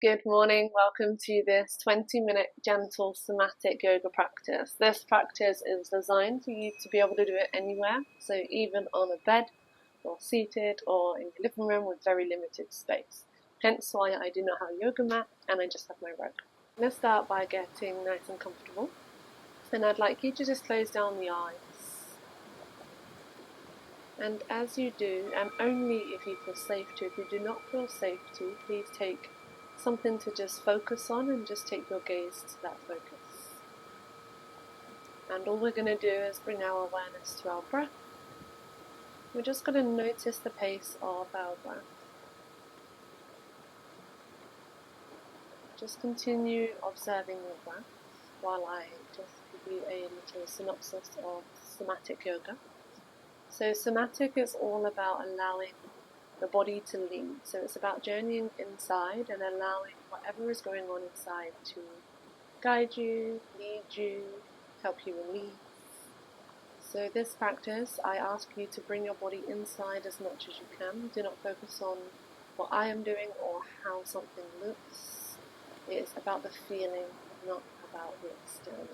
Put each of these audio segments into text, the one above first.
Good morning, welcome to this 20-minute gentle somatic yoga practice. This practice is designed for you to be able to do it anywhere, so even on a bed or seated or in your living room with very limited space. Hence why I do not have a yoga mat and I just have my rug. I'm going to start by getting nice and comfortable, and I'd like you to just close down the eyes. And as you do, and only if you feel safe to, if you do not feel safe to, please take something to just focus on and just take your gaze to that focus. And all we're going to do is bring our awareness to our breath. We're just going to notice the pace of our breath. Just continue observing your breath while I just give you a little synopsis of somatic yoga. So somatic is all about allowing the body to lead. So it's about journeying inside and allowing whatever is going on inside to guide you, lead you, help you release. So this practice, I ask you to bring your body inside as much as you can. Do not focus on what I am doing or how something looks. It is about the feeling, not about the external.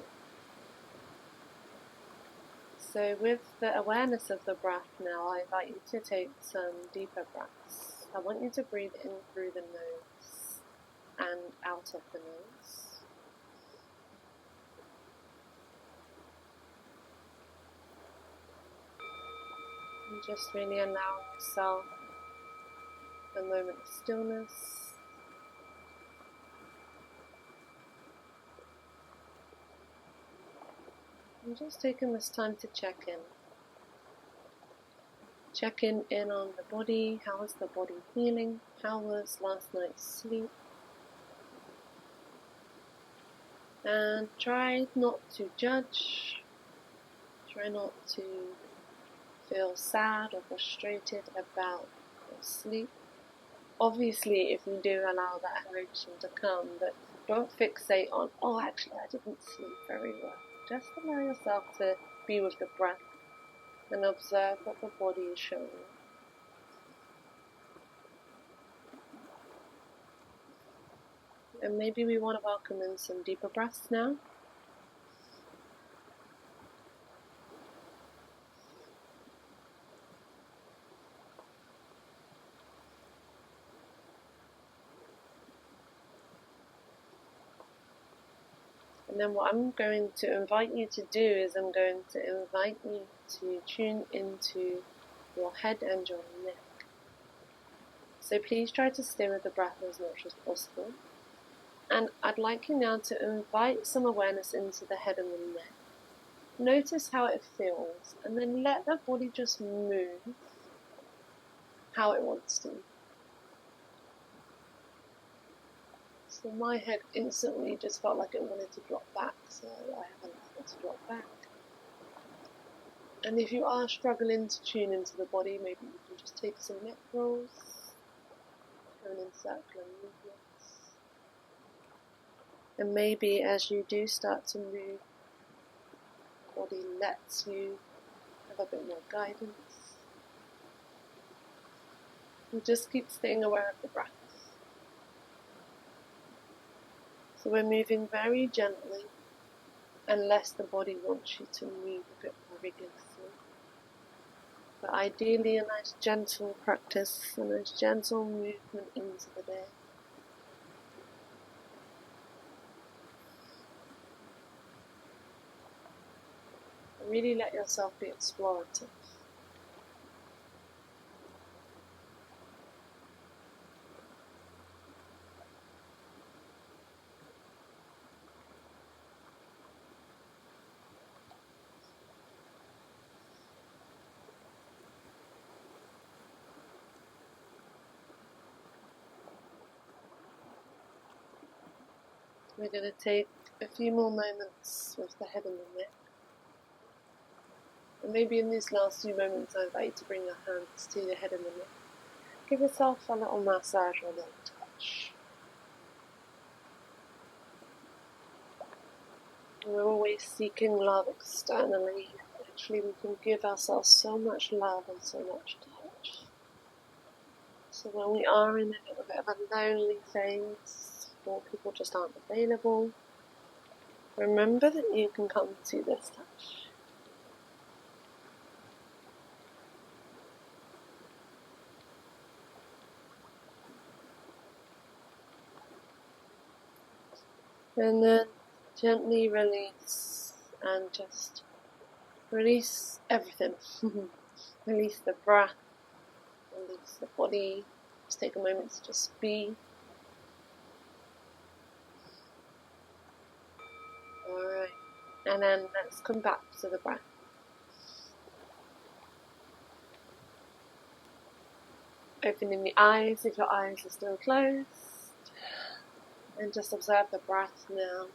So with the awareness of the breath now, I invite you to take some deeper breaths. I want you to breathe in through the nose and out of the nose. And just really allowing yourself a moment of stillness. And just taking this time to check in. Check in on the body. How is the body feeling? How was last night's sleep? And try not to judge. Try not to feel sad or frustrated about your sleep. Obviously, if you do allow that emotion to come, but don't fixate on, oh, actually, I didn't sleep very well. Just allow yourself to be with the breath and observe what the body is showing. And maybe we want to welcome in some deeper breaths now. And then what I'm going to invite you to do is I'm going to invite you to tune into your head and your neck. So please try to stay with the breath as much as possible. And I'd like you now to invite some awareness into the head and the neck. Notice how it feels, and then let the body just move how it wants to. So my head instantly just felt like it wanted to drop back, so I have allowed it to drop back. And if you are struggling to tune into the body, maybe you can just take some neck rolls, going in circular movements. And maybe as you do start to move, the body lets you have a bit more guidance. And just keep staying aware of the breath. So we're moving very gently, unless the body wants you to move a bit more rigorously. But ideally a nice gentle practice, a nice gentle movement into the day. And really let yourself be explorative. We're going to take a few more moments with the head and the neck. And maybe in these last few moments I invite you to bring your hands to the head and the neck. Give yourself a little massage or a little touch. We're always seeking love externally. Actually, we can give ourselves so much love and so much touch. So when we are in a little bit of a lonely phase, or people just aren't available, remember that you can come to this touch. And then gently release and just release everything. Release the breath, release the body. Just take a moment to just be. Alright, and then let's come back to the breath. Opening the eyes if your eyes are still closed. And just observe the breath now.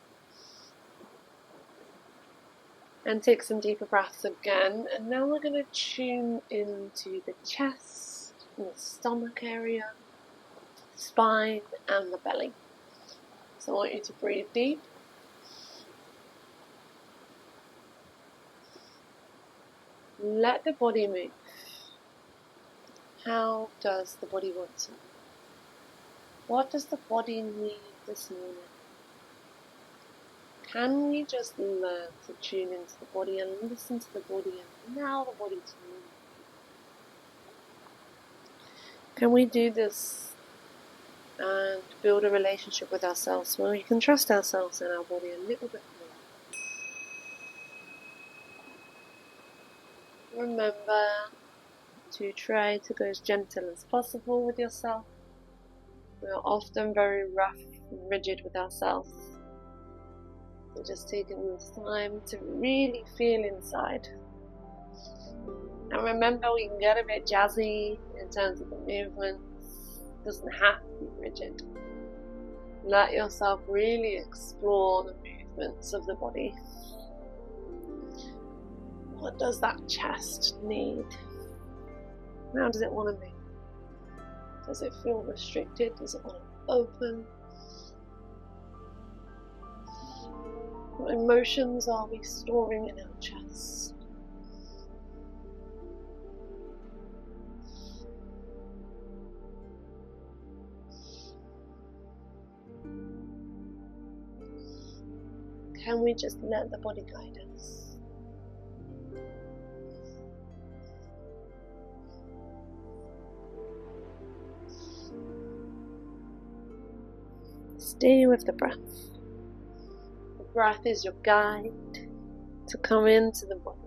And take some deeper breaths again. And now we're going to tune into the chest, and the stomach area, spine and the belly. So I want you to breathe deep. Let the body move. How does the body want to move? What does the body need this morning? Can we just learn to tune into the body and listen to the body and allow the body to move? Can we do this and build a relationship with ourselves where we can trust ourselves and our body a little bit more? Remember to try to go as gentle as possible with yourself. We are often very rough and rigid with ourselves. We're just taking this time to really feel inside. And remember, we can get a bit jazzy in terms of the movements. It doesn't have to be rigid. Let yourself really explore the movements of the body. What does that chest need? How does it want to move? Does it feel restricted? Does it want to open? What emotions are we storing in our chest? Can we just let the body guide us? Stay with the breath. The breath is your guide to come into the body.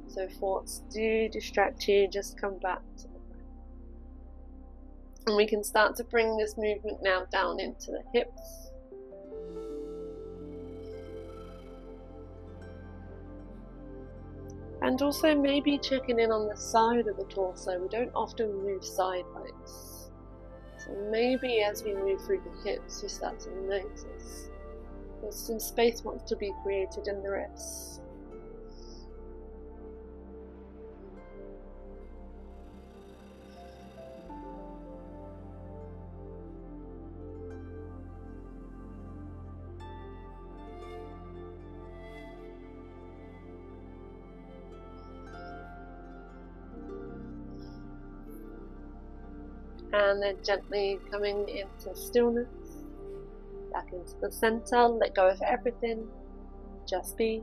So thoughts do distract you, just come back to the breath. And we can start to bring this movement now down into the hips. And also maybe checking in on the side of the torso. We don't often move sideways. So maybe as we move through the hips, you start to notice that some space wants to be created in the ribs. And then gently coming into stillness, back into the center, let go of everything, just be.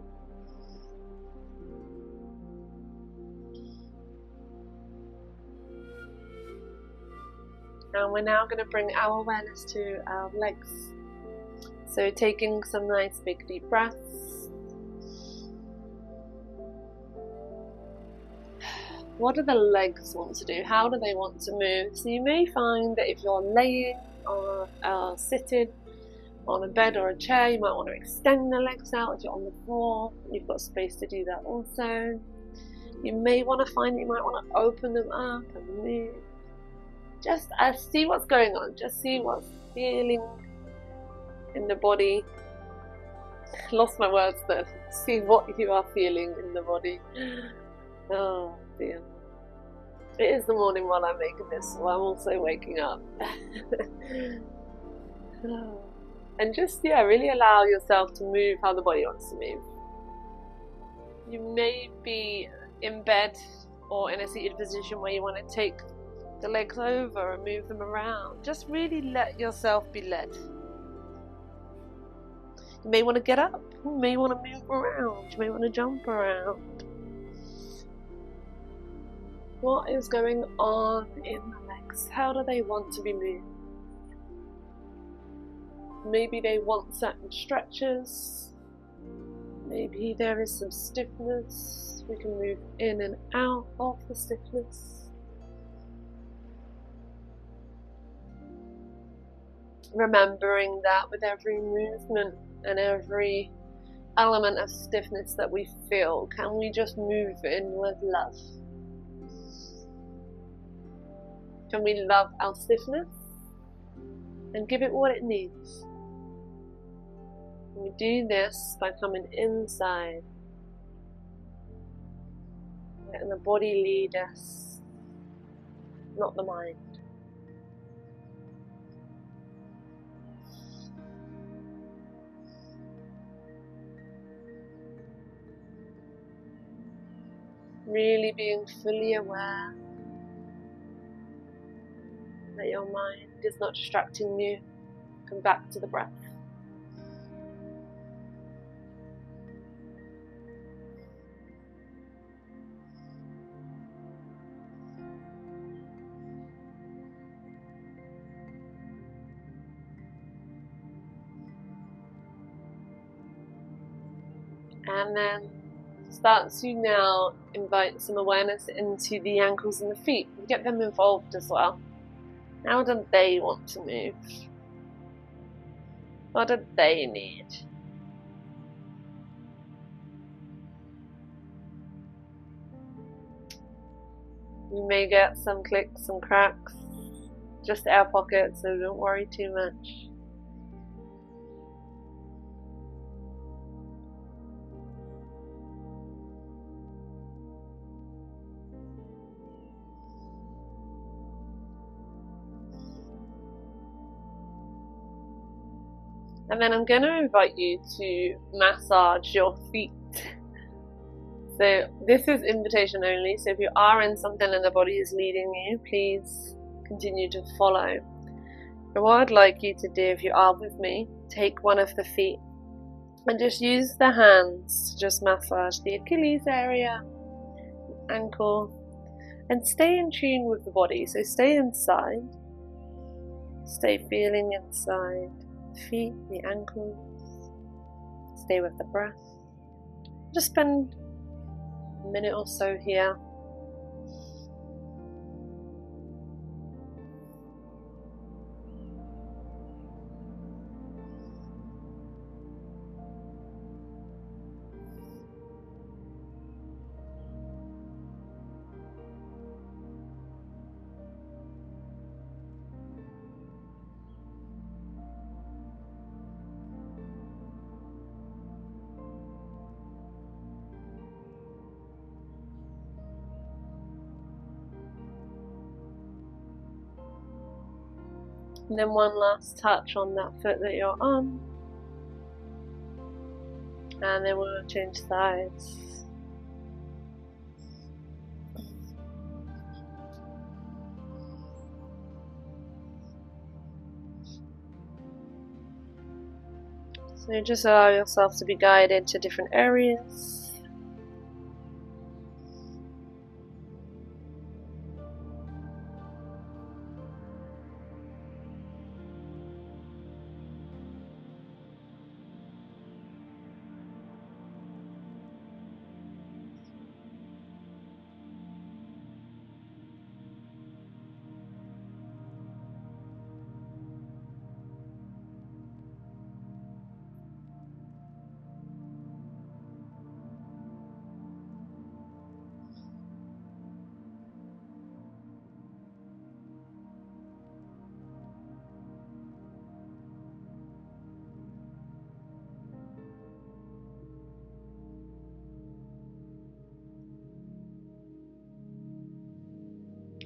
And we're now going to bring our awareness to our legs. So taking some nice big deep breaths. What do the legs want to do? How do they want to move? So you may find that if you're laying or sitting on a bed or a chair, you might want to extend the legs out. If you're on the floor, you've got space to do that also. You may want to find that you might want to open them up and move. Just see what's going on. Just see what's feeling in the body. Lost my words there. See what you are feeling in the body. Oh dear. It is the morning while I'm making this, so I'm also waking up. And just, really allow yourself to move how the body wants to move. You may be in bed or in a seated position where you want to take the legs over and move them around. Just really let yourself be led. You may want to get up, you may want to move around, you may want to jump around. What is going on in the legs? How do they want to be moved? Maybe they want certain stretches. Maybe there is some stiffness. We can move in and out of the stiffness. Remembering that with every movement and every element of stiffness that we feel, can we just move in with love? Can we love our stiffness and give it what it needs? We do this by coming inside, letting the body lead us, not the mind. Really being fully aware that your mind is not distracting you. Come back to the breath. And then start to now invite some awareness into the ankles and the feet. Get them involved as well. How do they want to move? What do they need? You may get some clicks, some cracks, just air pockets, so don't worry too much. And then I'm going to invite you to massage your feet. So this is invitation only, so if you are in something and the body is leading you, please continue to follow. But what I'd like you to do, if you are with me, take one of the feet and just use the hands to just massage the Achilles area, ankle, and stay in tune with the body. So stay inside, stay feeling inside. Feet, the ankles, stay with the breath. Just spend a minute or so here. And then one last touch on that foot that you're on. And then we'll change sides. So just allow yourself to be guided to different areas.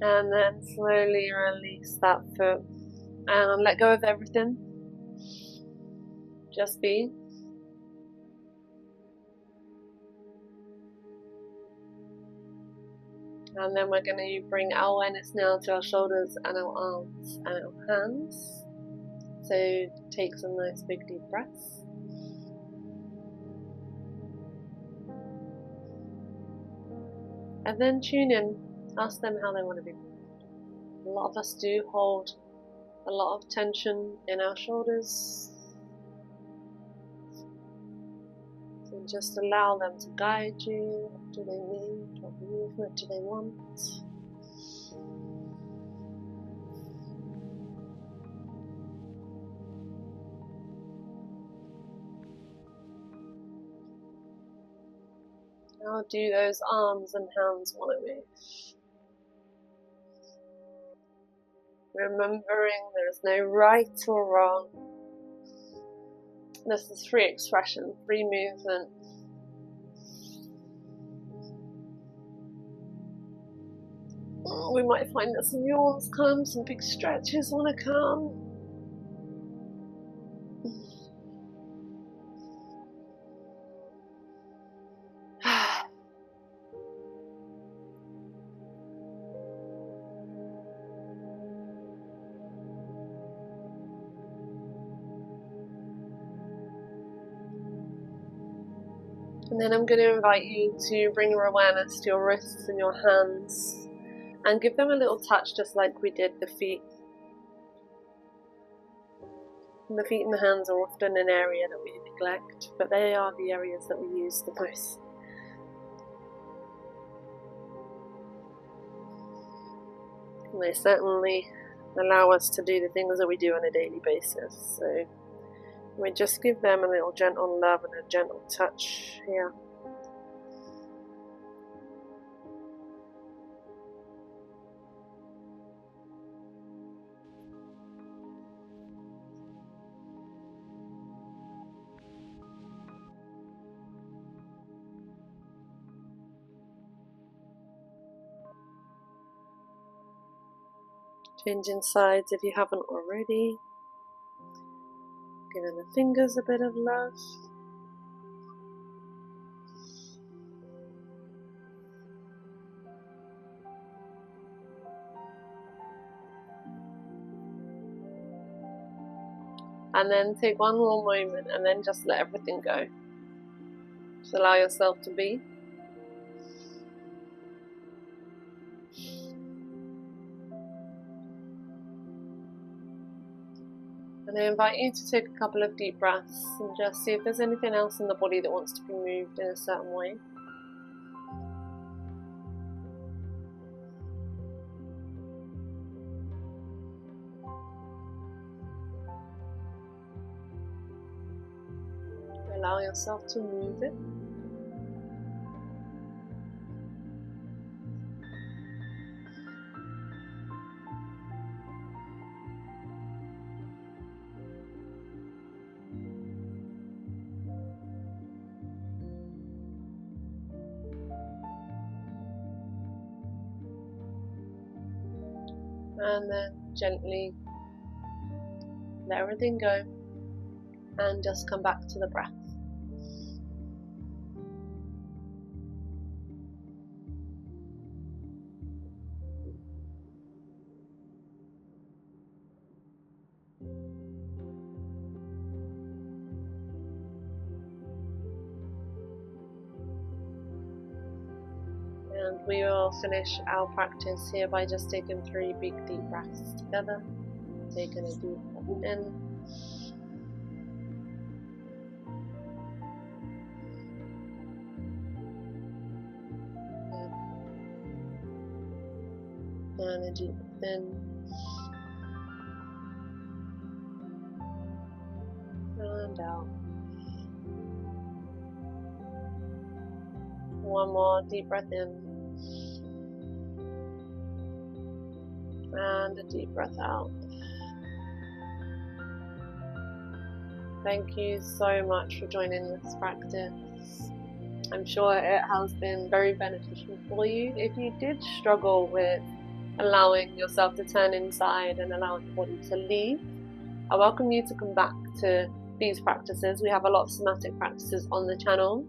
And then slowly release that foot and let go of everything. Just be. And then we're going to bring our awareness now to our shoulders and our arms and our hands. So take some nice big deep breaths. And then tune in, ask them how they want to be. A lot of us do hold a lot of tension in our shoulders. So just allow them to guide you. What do they need? What movement do they want? How do those arms and hands want to move? Remembering there is no right or wrong. This is free expression, free movement. We might find that some yawns come, some big stretches want to come. And then I'm going to invite you to bring your awareness to your wrists and your hands and give them a little touch, just like we did the feet. And the feet and the hands are often an area that we neglect, but they are the areas that we use the most. And they certainly allow us to do the things that we do on a daily basis. So we just give them a little gentle love and a gentle touch here. Changing sides if you haven't already. Giving the fingers a bit of love. And then take one more moment and then just let everything go. Just allow yourself to be. And I invite you to take a couple of deep breaths and just see if there's anything else in the body that wants to be moved in a certain way. Allow yourself to move it. And then gently let everything go and just come back to the breath. And we will finish our practice here by just taking 3 big deep breaths together. Taking a deep breath in. And a deep breath in. And out. One more deep breath in. And a deep breath out. Thank you so much for joining this practice. I'm sure it has been very beneficial for you. If you did struggle with allowing yourself to turn inside and allowing the body to leave, I welcome you to come back to these practices. We have a lot of somatic practices on the channel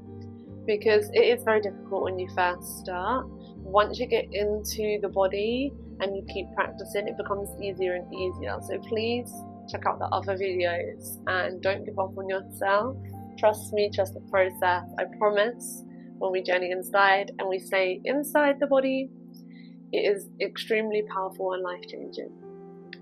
because it is very difficult when you first start. Once you get into the body and you keep practicing, it becomes easier and easier. So please check out the other videos and don't give up on yourself. Trust me, trust the process. I promise when we journey inside and we stay inside the body, it is extremely powerful and life-changing.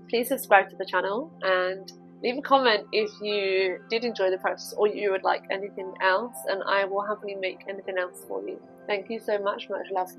Please subscribe to the channel and leave a comment if you did enjoy the practice or you would like anything else, and I will happily make anything else for you. Thank you so much. Much love.